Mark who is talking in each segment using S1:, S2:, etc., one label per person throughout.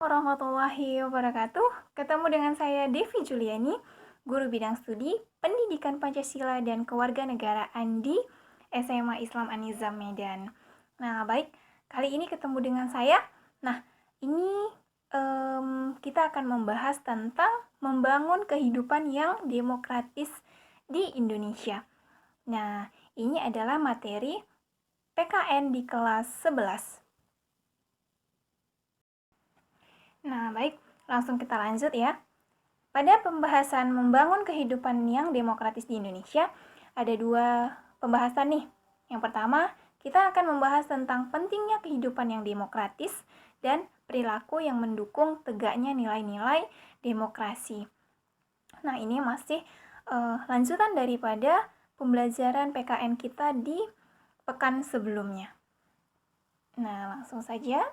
S1: Warahmatullahi wabarakatuh. Ketemu dengan saya Devi Juliani, guru bidang studi Pendidikan Pancasila dan Kewarganegaraan di SMA Islam An-Nizam Medan. Nah, baik, kali ini ketemu dengan saya. Nah, ini kita akan membahas tentang membangun kehidupan yang demokratis di Indonesia. Nah, ini adalah materi PKN di kelas 11. Nah, baik, langsung kita lanjut ya. Pada pembahasan membangun kehidupan yang demokratis di Indonesia, ada dua pembahasan nih. Yang pertama, kita akan membahas tentang pentingnya kehidupan yang demokratis dan perilaku yang mendukung tegaknya nilai-nilai demokrasi. Nah, ini masih lanjutan daripada pembelajaran PKN kita di pekan sebelumnya. Nah, langsung saja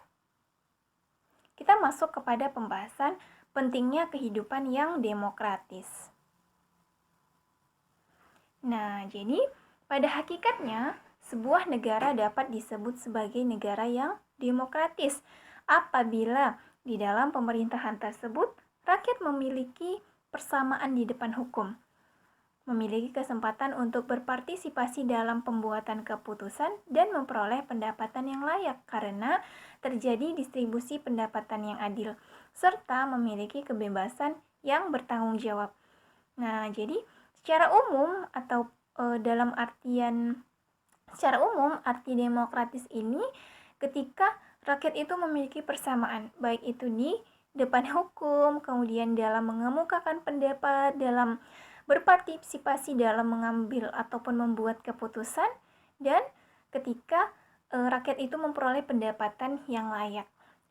S1: kita masuk kepada pembahasan pentingnya kehidupan yang demokratis. Nah, jadi pada hakikatnya sebuah negara dapat disebut sebagai negara yang demokratis apabila di dalam pemerintahan tersebut rakyat memiliki persamaan di depan hukum, memiliki kesempatan untuk berpartisipasi dalam pembuatan keputusan dan memperoleh pendapatan yang layak karena terjadi distribusi pendapatan yang adil, serta memiliki kebebasan yang bertanggung jawab. Nah, jadi secara umum atau dalam artian secara umum arti demokratis ini ketika rakyat itu memiliki persamaan, baik itu di depan hukum, kemudian dalam mengemukakan pendapat, dalam berpartisipasi dalam mengambil ataupun membuat keputusan, dan ketika rakyat itu memperoleh pendapatan yang layak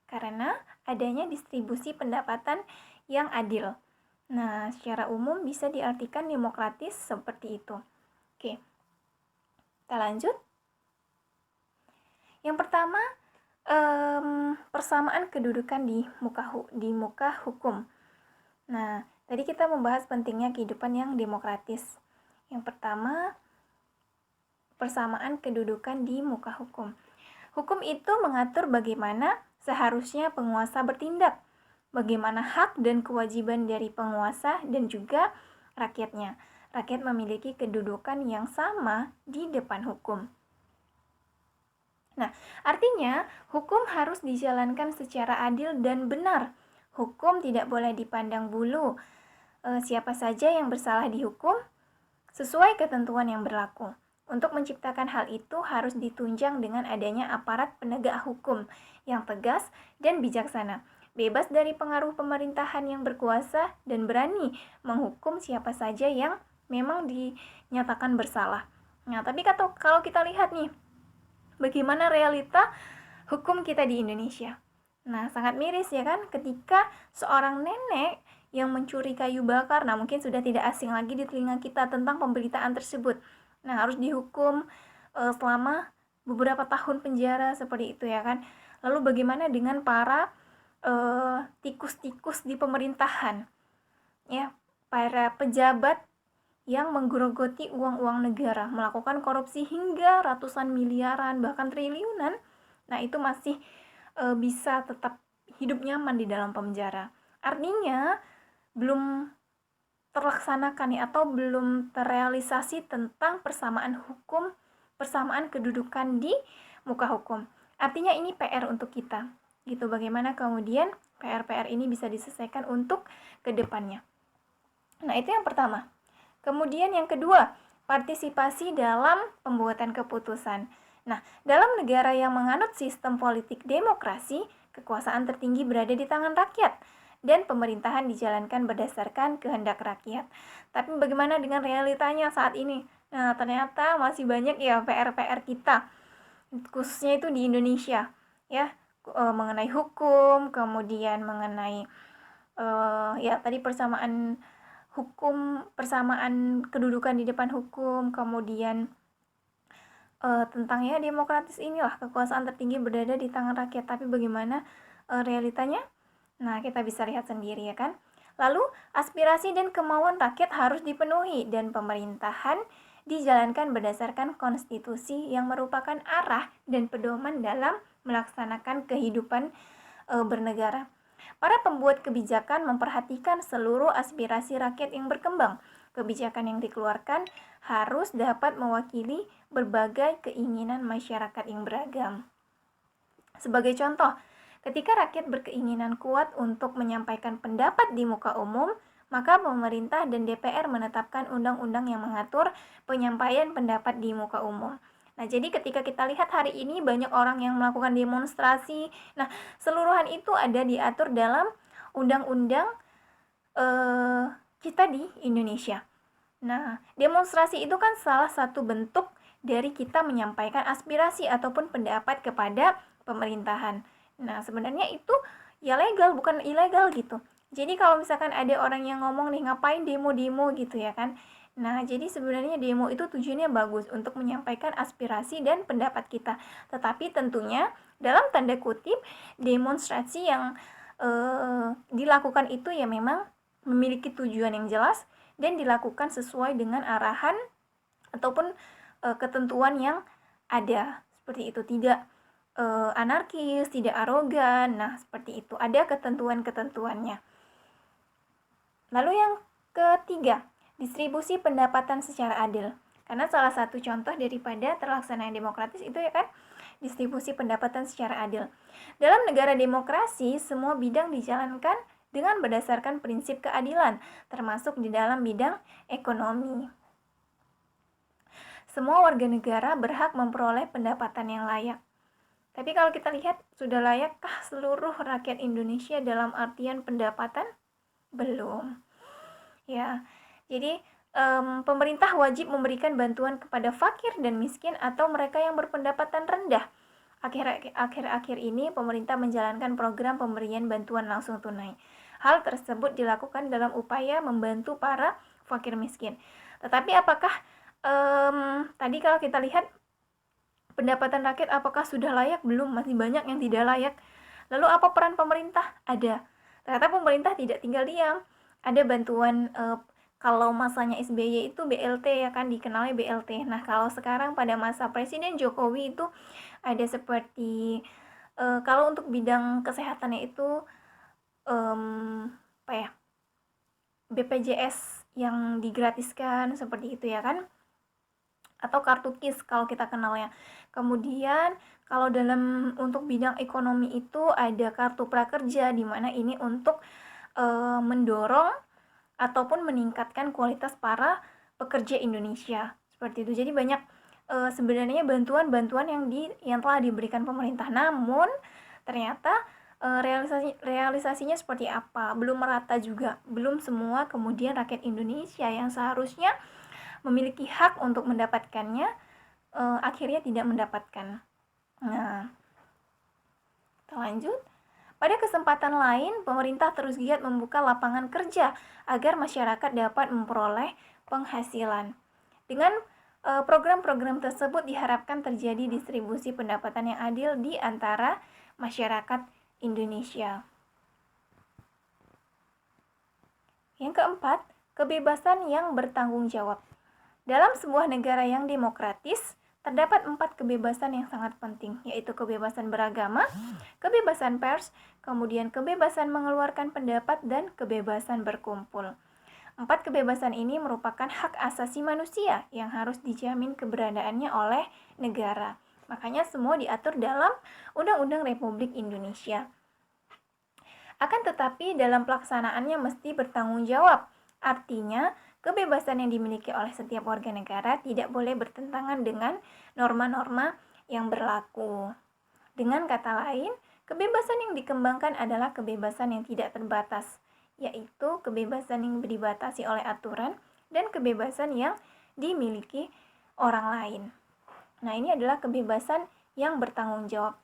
S1: karena adanya distribusi pendapatan yang adil. Nah, secara umum bisa diartikan demokratis seperti itu. Oke, kita lanjut. Yang pertama, persamaan kedudukan di muka hukum. Nah, tadi kita membahas pentingnya kehidupan yang demokratis. Yang pertama, persamaan kedudukan di muka hukum. Hukum itu mengatur bagaimana seharusnya penguasa bertindak, bagaimana hak dan kewajiban dari penguasa dan juga rakyatnya. Rakyat memiliki kedudukan yang sama di depan hukum. Nah, artinya hukum harus dijalankan secara adil dan benar. Hukum tidak boleh dipandang bulu. Siapa saja yang bersalah dihukum sesuai ketentuan yang berlaku. Untuk menciptakan hal itu harus ditunjang dengan adanya aparat penegak hukum yang tegas dan bijaksana, bebas dari pengaruh pemerintahan yang berkuasa dan berani menghukum siapa saja yang memang dinyatakan bersalah. Nah, tapi kalau kita lihat nih, bagaimana realita hukum kita di Indonesia. Nah, sangat miris ya kan ketika seorang nenek yang mencuri kayu bakar, nah mungkin sudah tidak asing lagi di telinga kita tentang pemberitaan tersebut. Nah, harus dihukum selama beberapa tahun penjara seperti itu ya kan. Lalu bagaimana dengan para tikus-tikus di pemerintahan? Ya, para pejabat yang menggerogoti uang-uang negara, melakukan korupsi hingga ratusan miliaran, bahkan triliunan, nah itu masih bisa tetap hidup nyaman di dalam penjara. Artinya, belum terlaksanakan ya, atau belum terrealisasi tentang persamaan hukum, persamaan kedudukan di muka hukum. Artinya ini PR untuk kita. Gitu, bagaimana kemudian PR-PR ini bisa diselesaikan untuk kedepannya. Nah, itu yang pertama. Kemudian yang kedua, partisipasi dalam pembuatan keputusan. Nah, dalam negara yang menganut sistem politik demokrasi, kekuasaan tertinggi berada di tangan rakyat dan pemerintahan dijalankan berdasarkan kehendak rakyat. Tapi bagaimana dengan realitanya saat ini? Nah, ternyata masih banyak ya PR-PR kita, khususnya itu di Indonesia, ya, mengenai hukum, kemudian mengenai ya tadi persamaan hukum, persamaan kedudukan di depan hukum, kemudian tentang ya demokratis inilah, kekuasaan tertinggi berada di tangan rakyat. Tapi bagaimana realitanya? Nah, kita bisa lihat sendiri ya kan. Lalu, aspirasi dan kemauan rakyat harus dipenuhi dan pemerintahan dijalankan berdasarkan konstitusi yang merupakan arah dan pedoman dalam melaksanakan kehidupan bernegara. Para pembuat kebijakan memperhatikan seluruh aspirasi rakyat yang berkembang. Kebijakan yang dikeluarkan harus dapat mewakili berbagai keinginan masyarakat yang beragam. Sebagai contoh, ketika rakyat berkeinginan kuat untuk menyampaikan pendapat di muka umum, maka pemerintah dan DPR menetapkan undang-undang yang mengatur penyampaian pendapat di muka umum. Nah, jadi ketika kita lihat hari ini banyak orang yang melakukan demonstrasi. Nah, seluruhan itu ada diatur dalam undang-undang kita di Indonesia. Nah, demonstrasi itu kan salah satu bentuk dari kita menyampaikan aspirasi ataupun pendapat kepada pemerintahan. Nah, sebenarnya itu ya legal, bukan ilegal gitu. Jadi kalau misalkan ada orang yang ngomong nih, ngapain demo-demo gitu ya kan. Nah, jadi sebenarnya demo itu tujuannya bagus untuk menyampaikan aspirasi dan pendapat kita. Tetapi tentunya dalam tanda kutip, demonstrasi yang dilakukan itu ya memang memiliki tujuan yang jelas dan dilakukan sesuai dengan arahan ataupun ketentuan yang ada. Seperti itu, tidak anarkis, tidak arogan. Nah, seperti itu. Ada ketentuan-ketentuannya. Lalu yang ketiga, distribusi pendapatan secara adil. Karena salah satu contoh daripada terlaksananya demokratis itu ya kan, distribusi pendapatan secara adil. Dalam negara demokrasi, semua bidang dijalankan dengan berdasarkan prinsip keadilan, termasuk di dalam bidang ekonomi. Semua warga negara berhak memperoleh pendapatan yang layak. Tapi kalau kita lihat, sudah layakkah seluruh rakyat Indonesia dalam artian pendapatan? Belum. Ya, jadi pemerintah wajib memberikan bantuan kepada fakir dan miskin atau mereka yang berpendapatan rendah. Akhir-akhir ini pemerintah menjalankan program pemberian bantuan langsung tunai. Hal tersebut dilakukan dalam upaya membantu para fakir miskin. Tetapi apakah tadi kalau kita lihat pendapatan rakyat apakah sudah layak? Belum, masih banyak yang tidak layak. Lalu apa peran pemerintah? Ada. Ternyata pemerintah tidak tinggal diam. Ada bantuan kalau masanya SBY itu BLT ya kan, dikenalnya BLT. Nah, kalau sekarang pada masa Presiden Jokowi itu ada seperti kalau untuk bidang kesehatannya itu apa ya? BPJS yang digratiskan seperti itu ya kan, atau kartu KIS kalau kita kenalnya. Kemudian kalau dalam untuk bidang ekonomi itu ada kartu prakerja, di mana ini untuk mendorong ataupun meningkatkan kualitas para pekerja Indonesia seperti itu. Jadi banyak sebenarnya bantuan-bantuan yang telah diberikan pemerintah, namun ternyata realisasinya seperti apa belum merata juga, belum semua kemudian rakyat Indonesia yang seharusnya memiliki hak untuk mendapatkannya akhirnya tidak mendapatkan. Nah, kita lanjut. Pada kesempatan lain, pemerintah terus giat membuka lapangan kerja agar masyarakat dapat memperoleh penghasilan. Dengan program-program tersebut diharapkan terjadi distribusi pendapatan yang adil di antara masyarakat Indonesia. Yang keempat, kebebasan yang bertanggung jawab. Dalam sebuah negara yang demokratis, terdapat 4 kebebasan yang sangat penting, yaitu kebebasan beragama, kebebasan pers, kemudian kebebasan mengeluarkan pendapat, dan kebebasan berkumpul. 4 kebebasan ini merupakan hak asasi manusia yang harus dijamin keberadaannya oleh negara. Makanya semua diatur dalam Undang-Undang Republik Indonesia. Akan tetapi dalam pelaksanaannya mesti bertanggung jawab. Artinya, kebebasan yang dimiliki oleh setiap warga negara tidak boleh bertentangan dengan norma-norma yang berlaku. Dengan kata lain, kebebasan yang dikembangkan adalah kebebasan yang tidak terbatas, yaitu kebebasan yang dibatasi oleh aturan dan kebebasan yang dimiliki orang lain. Nah, ini adalah kebebasan yang bertanggung jawab.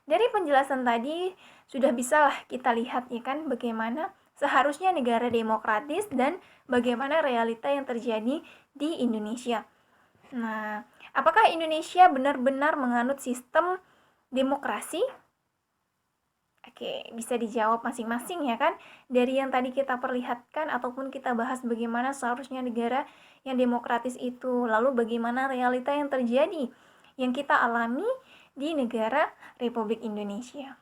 S1: Dari penjelasan tadi sudah bisalah kita lihat ya kan bagaimana seharusnya negara demokratis dan bagaimana realita yang terjadi di Indonesia. Nah, apakah Indonesia benar-benar menganut sistem demokrasi? Oke, bisa dijawab masing-masing ya kan. Dari yang tadi kita perlihatkan ataupun kita bahas bagaimana seharusnya negara yang demokratis itu, lalu bagaimana realita yang terjadi yang kita alami di negara Republik Indonesia.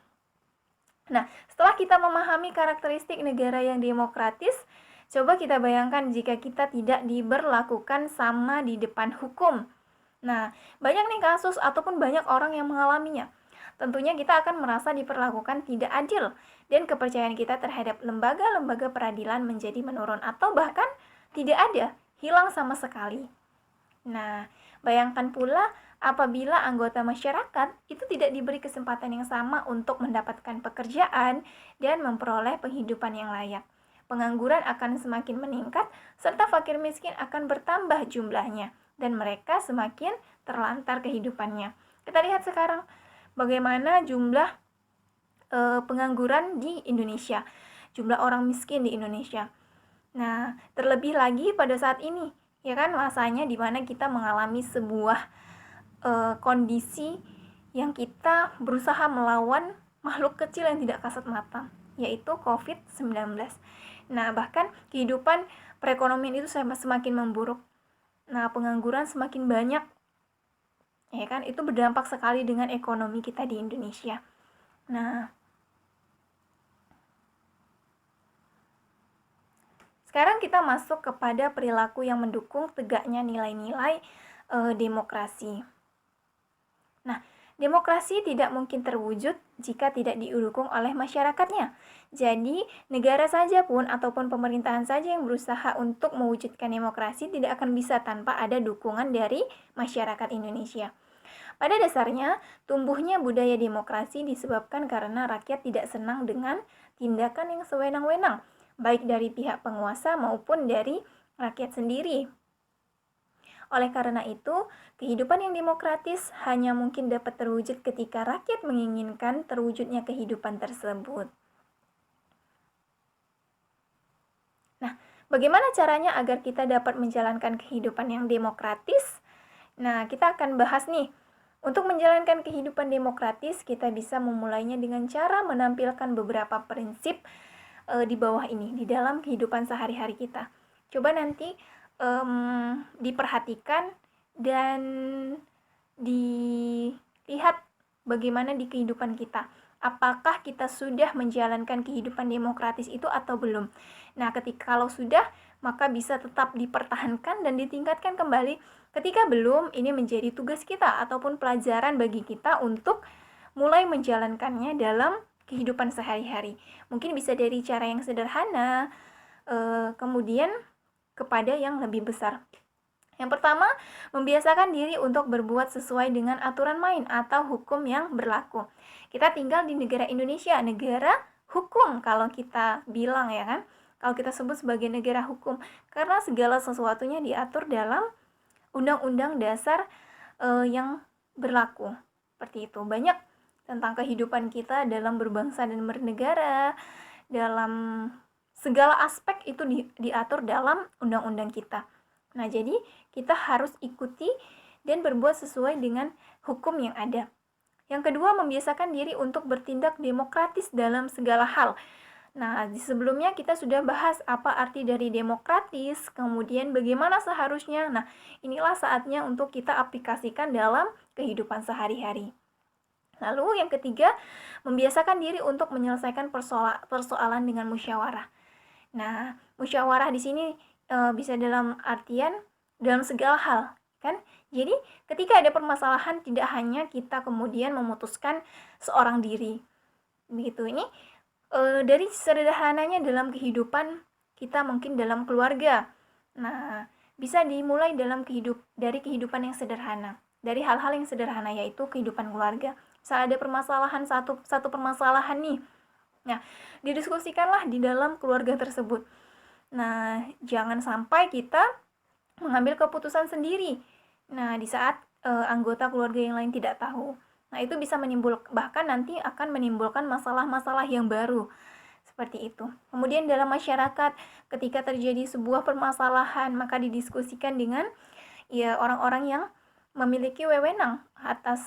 S1: Nah, setelah kita memahami karakteristik negara yang demokratis, coba kita bayangkan jika kita tidak diberlakukan sama di depan hukum. Nah, banyak nih kasus ataupun banyak orang yang mengalaminya. Tentunya kita akan merasa diperlakukan tidak adil dan kepercayaan kita terhadap lembaga-lembaga peradilan menjadi menurun atau bahkan tidak ada, hilang sama sekali. Nah, bayangkan pula apabila anggota masyarakat itu tidak diberi kesempatan yang sama untuk mendapatkan pekerjaan dan memperoleh penghidupan yang layak. Pengangguran akan semakin meningkat serta fakir miskin akan bertambah jumlahnya dan mereka semakin terlantar kehidupannya. Kita lihat sekarang bagaimana jumlah pengangguran di Indonesia, jumlah orang miskin di Indonesia. Nah, terlebih lagi pada saat ini, ya kan, masanya di mana kita mengalami sebuah kondisi yang kita berusaha melawan makhluk kecil yang tidak kasat mata, yaitu COVID-19. Nah, bahkan kehidupan perekonomian itu semakin memburuk. Nah, pengangguran semakin banyak, ya kan, itu berdampak sekali dengan ekonomi kita di Indonesia. Nah, sekarang kita masuk kepada perilaku yang mendukung tegaknya nilai-nilai demokrasi. Nah, demokrasi tidak mungkin terwujud jika tidak didukung oleh masyarakatnya. Jadi, negara saja pun ataupun pemerintahan saja yang berusaha untuk mewujudkan demokrasi tidak akan bisa tanpa ada dukungan dari masyarakat Indonesia. Pada dasarnya, tumbuhnya budaya demokrasi disebabkan karena rakyat tidak senang dengan tindakan yang sewenang-wenang, baik dari pihak penguasa maupun dari rakyat sendiri. Oleh karena itu, kehidupan yang demokratis hanya mungkin dapat terwujud ketika rakyat menginginkan terwujudnya kehidupan tersebut. Nah, bagaimana caranya agar kita dapat menjalankan kehidupan yang demokratis? Nah, kita akan bahas nih. Untuk menjalankan kehidupan demokratis, kita bisa memulainya dengan cara menampilkan beberapa prinsip di bawah ini, di dalam kehidupan sehari-hari kita. Coba nanti diperhatikan dan dilihat bagaimana di kehidupan kita. Apakah kita sudah menjalankan kehidupan demokratis itu atau belum? Nah, kalau sudah, maka bisa tetap dipertahankan dan ditingkatkan kembali. Ketika belum, ini menjadi tugas kita ataupun pelajaran bagi kita untuk mulai menjalankannya dalam kehidupan sehari-hari. Mungkin bisa dari cara yang sederhana, kemudian kepada yang lebih besar. Yang pertama, membiasakan diri untuk berbuat sesuai dengan aturan main atau hukum yang berlaku. Kita tinggal di negara Indonesia, negara hukum kalau kita bilang, ya kan? Kalau kita sebut sebagai negara hukum, karena segala sesuatunya diatur dalam undang-undang dasar yang berlaku. Seperti itu. Banyak tentang kehidupan kita dalam berbangsa dan bernegara, dalam segala aspek itu diatur dalam undang-undang kita. Nah, jadi kita harus ikuti dan berbuat sesuai dengan hukum yang ada. Yang kedua, membiasakan diri untuk bertindak demokratis dalam segala hal. Nah, sebelumnya kita sudah bahas apa arti dari demokratis, kemudian bagaimana seharusnya. Nah, inilah saatnya untuk kita aplikasikan dalam kehidupan sehari-hari. Lalu yang ketiga, membiasakan diri untuk menyelesaikan persoalan dengan musyawarah. Nah, musyawarah di sini bisa dalam artian dalam segala hal, kan? Jadi, ketika ada permasalahan tidak hanya kita kemudian memutuskan seorang diri. Begitu. Ini dari sederhananya dalam kehidupan kita, mungkin dalam keluarga. Nah, bisa dimulai dari kehidupan yang sederhana. Dari hal-hal yang sederhana, yaitu kehidupan keluarga. Saat ada permasalahan, satu permasalahan nih. Nah, didiskusikanlah di dalam keluarga tersebut. Nah, jangan sampai kita mengambil keputusan sendiri. Nah, di saat anggota keluarga yang lain tidak tahu. Nah, itu bisa bahkan nanti akan menimbulkan masalah-masalah yang baru. Seperti itu. Kemudian dalam masyarakat, ketika terjadi sebuah permasalahan, maka didiskusikan dengan ya orang-orang yang memiliki wewenang atas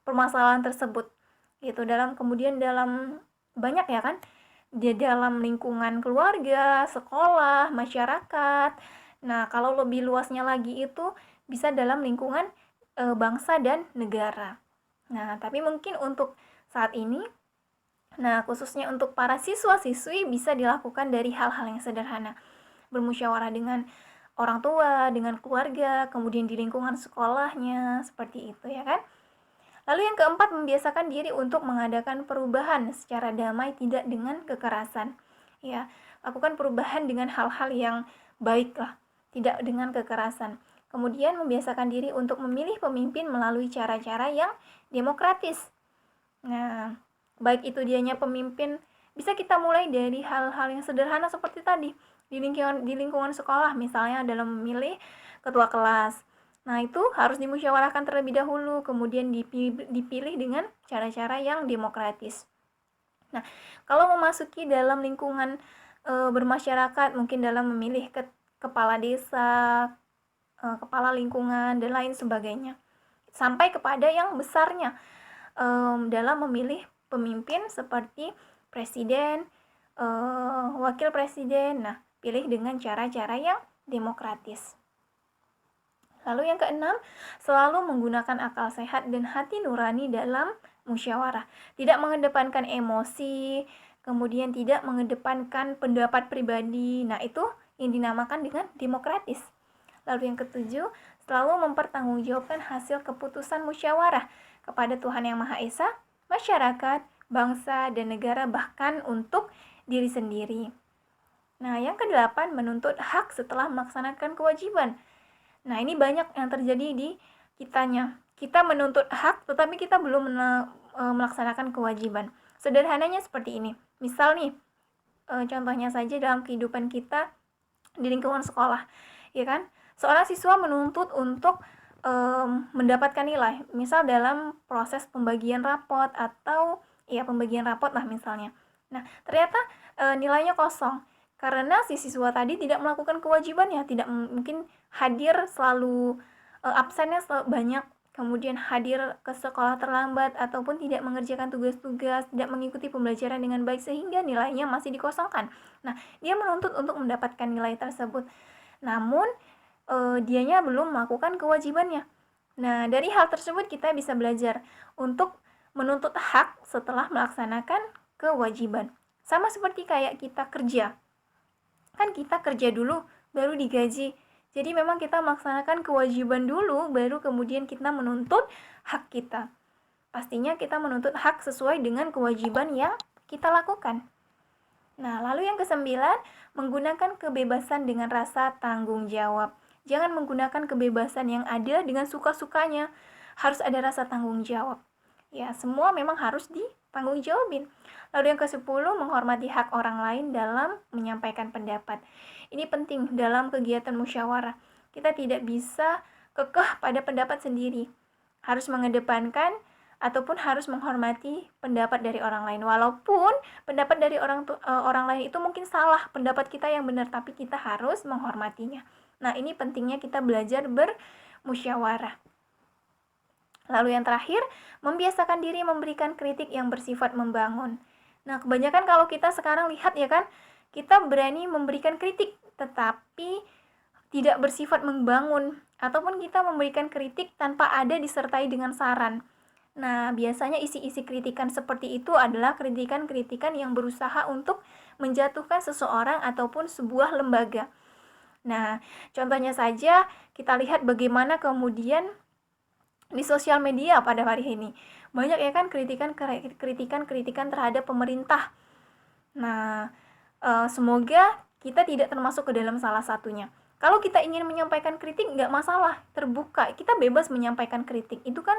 S1: permasalahan tersebut. Gitu. Kemudian dalam banyak, ya kan? Di dalam lingkungan keluarga, sekolah, masyarakat. Nah, kalau lebih luasnya lagi itu bisa dalam lingkungan bangsa dan negara. Nah, tapi mungkin untuk saat ini Nah, khususnya untuk para siswa-siswi bisa dilakukan dari hal-hal yang sederhana. Bermusyawarah dengan orang tua, dengan keluarga, kemudian di lingkungan sekolahnya, seperti itu ya kan. Lalu yang keempat, membiasakan diri untuk mengadakan perubahan secara damai, tidak dengan kekerasan. Ya, lakukan perubahan dengan hal-hal yang baik lah, tidak dengan kekerasan. Kemudian membiasakan diri untuk memilih pemimpin melalui cara-cara yang demokratis. Nah, baik itu dianya pemimpin, bisa kita mulai dari hal-hal yang sederhana seperti tadi, di lingkungan sekolah, misalnya dalam memilih ketua kelas. Nah, itu harus dimusyawarahkan terlebih dahulu, kemudian dipilih dengan cara-cara yang demokratis. Nah, kalau memasuki dalam lingkungan bermasyarakat, mungkin dalam memilih kepala desa, kepala lingkungan, dan lain sebagainya. Sampai kepada yang besarnya, dalam memilih pemimpin seperti presiden, wakil presiden. Nah, pilih dengan cara-cara yang demokratis. Lalu yang keenam, selalu menggunakan akal sehat dan hati nurani dalam musyawarah. Tidak mengedepankan emosi, kemudian tidak mengedepankan pendapat pribadi. Nah, itu yang dinamakan dengan demokratis. Lalu yang ketujuh, selalu mempertanggungjawabkan hasil keputusan musyawarah kepada Tuhan Yang Maha Esa, masyarakat, bangsa, dan negara, bahkan untuk diri sendiri. Nah, yang kedelapan, menuntut hak setelah melaksanakan kewajiban. Nah, ini banyak yang terjadi di kitanya. Kita menuntut hak, tetapi kita belum melaksanakan kewajiban. Sederhananya seperti ini. Misal nih, contohnya saja dalam kehidupan kita di lingkungan sekolah, ya kan? Seorang siswa menuntut untuk mendapatkan nilai, misal dalam proses pembagian rapot atau ya pembagian rapot lah misalnya. Nah, ternyata nilainya kosong karena si siswa tadi tidak melakukan kewajibannya, tidak mungkin hadir selalu, absennya banyak, kemudian hadir ke sekolah terlambat ataupun tidak mengerjakan tugas-tugas, tidak mengikuti pembelajaran dengan baik sehingga nilainya masih dikosongkan. Nah, dia menuntut untuk mendapatkan nilai tersebut. Namun dianya belum melakukan kewajibannya. Nah, dari hal tersebut kita bisa belajar untuk menuntut hak setelah melaksanakan kewajiban. Sama seperti kayak kita kerja. Kan kita kerja dulu, baru digaji. Jadi memang kita melaksanakan kewajiban dulu, baru kemudian kita menuntut hak kita. Pastinya kita menuntut hak sesuai dengan kewajiban yang kita lakukan. Nah, lalu yang kesembilan, menggunakan kebebasan dengan rasa tanggung jawab. Jangan menggunakan kebebasan yang ada dengan suka-sukanya. Harus ada rasa tanggung jawab. Ya, semua memang harus ditanggung jawabin. Lalu yang ke-10, menghormati hak orang lain dalam menyampaikan pendapat. Ini penting dalam kegiatan musyawarah. Kita tidak bisa kekeh pada pendapat sendiri. Harus mengedepankan ataupun harus menghormati pendapat dari orang lain. Walaupun pendapat dari orang lain itu mungkin salah, pendapat kita yang benar, tapi kita harus menghormatinya. Nah, ini pentingnya kita belajar bermusyawarah. Lalu yang terakhir, membiasakan diri memberikan kritik yang bersifat membangun. Nah, kebanyakan kalau kita sekarang lihat ya kan, kita berani memberikan kritik, tetapi tidak bersifat membangun, ataupun kita memberikan kritik tanpa ada disertai dengan saran. Nah, biasanya isi-isi kritikan seperti itu adalah kritikan-kritikan yang berusaha untuk menjatuhkan seseorang ataupun sebuah lembaga. Nah, contohnya saja kita lihat bagaimana kemudian di sosial media pada hari ini. Banyak ya kan kritikan terhadap pemerintah. Nah, semoga kita tidak termasuk ke dalam salah satunya. Kalau kita ingin menyampaikan kritik, nggak masalah, terbuka, kita bebas menyampaikan kritik. Itu kan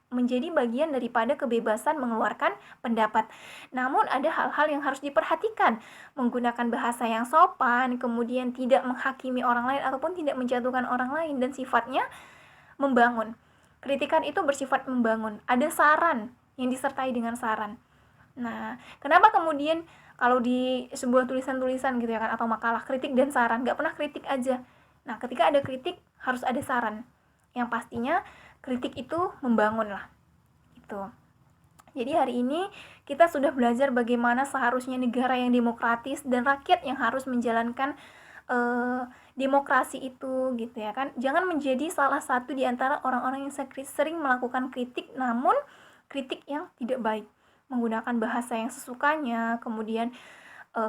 S1: menjadi bagian daripada kebebasan mengeluarkan pendapat. Namun ada hal-hal yang harus diperhatikan, menggunakan bahasa yang sopan, kemudian tidak menghakimi orang lain ataupun tidak menjatuhkan orang lain, dan sifatnya membangun. Kritikan itu bersifat membangun, ada saran yang disertai dengan saran. Nah, kenapa kemudian kalau di sebuah tulisan-tulisan gitu ya kan, atau makalah, kritik dan saran, nggak pernah kritik aja. Nah, ketika ada kritik harus ada saran. Yang pastinya kritik itu membangun lah. Itu. Jadi hari ini kita sudah belajar bagaimana seharusnya negara yang demokratis dan rakyat yang harus menjalankan demokrasi itu gitu ya kan. Jangan menjadi salah satu di antara orang-orang yang sering melakukan kritik, namun kritik yang tidak baik. menggunakan bahasa yang sesukanya, kemudian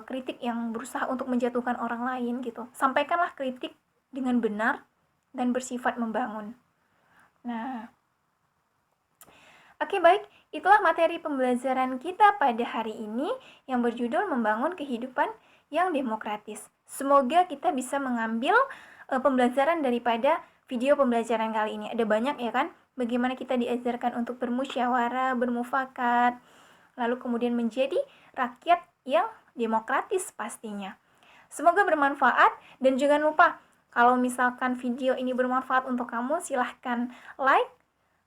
S1: kritik yang berusaha untuk menjatuhkan orang lain gitu. Sampaikanlah kritik dengan benar dan bersifat membangun. Nah, oke baik, itulah materi pembelajaran kita pada hari ini yang berjudul Membangun Kehidupan yang Demokratis. Semoga kita bisa mengambil pembelajaran daripada video pembelajaran kali ini. Ada banyak ya kan, bagaimana kita diajarkan untuk bermusyawarah, bermufakat, lalu kemudian menjadi rakyat yang demokratis pastinya. Semoga bermanfaat dan jangan lupa kalau misalkan video ini bermanfaat untuk kamu, silahkan like,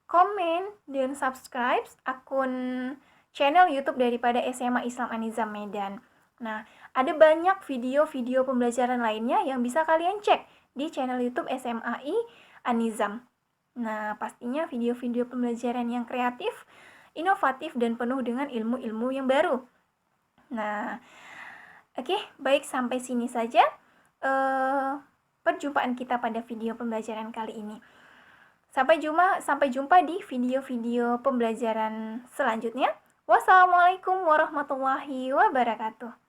S1: komen, dan subscribe akun channel YouTube daripada SMA Islam An-Nizam Medan. Nah, ada banyak video-video pembelajaran lainnya yang bisa kalian cek di channel YouTube SMAI An-Nizam. Nah, pastinya video-video pembelajaran yang kreatif, inovatif, dan penuh dengan ilmu-ilmu yang baru. Nah, oke, baik, sampai sini saja perjumpaan kita pada video pembelajaran kali ini. Sampai jumpa di video-video pembelajaran selanjutnya. Wassalamualaikum warahmatullahi wabarakatuh.